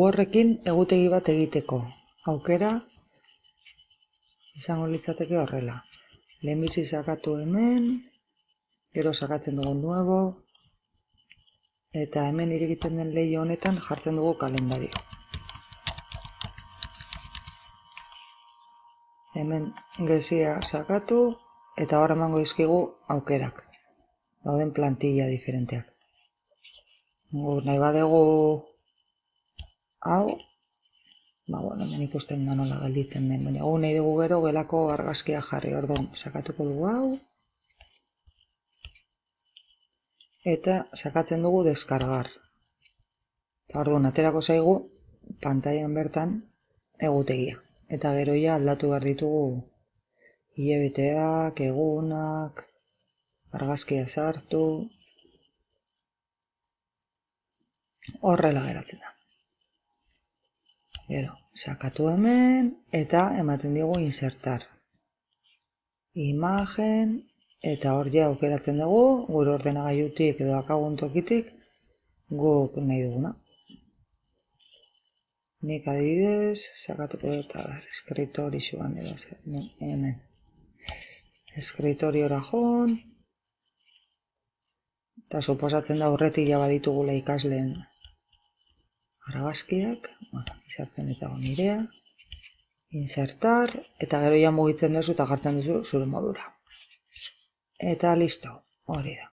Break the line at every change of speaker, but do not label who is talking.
Horrekin egutegi bat egiteko aukera izango litzateke horrela. Lehenbizi sakatu hemen, gero sakatzen dugu nuevo, eta hemen irekitzen den leiho honetan jartzen dugu kalendario. Hemen gezia sakatu eta hor emango dizkigu aukerak. Dauden plantilla diferenteak. Nahi badegu hau, hemen ikusten da nola gelditzen den, baina nahi dugu gero gelako argazkia jarri, orduan sakatuko dugu hau, eta sakatzen dugu deskargar. Eta orduan aterako zaigu pantailan bertan egutegia. Eta gero ja aldatu behar ditugu hilabeteak, egunak, argazkia sartu, horrela geratzen da. Gero, sakatu hemen eta ematen digu insertar. Imagen, eta hor ja aukeratzen dugu, gure ordenagailutik edo daukagun tokitik guk nahi duguna. Nik adibidez, sakatuko dut eskritorizioan edo hemen. Eskritoriora joan, eta suposatzen da aurretik ja baditugula ikasleen argazkiak, izartzen eta nirea, insertar, eta gero ja mugitzen duzu eta jartzen duzu zure modura. Eta listo, hori da.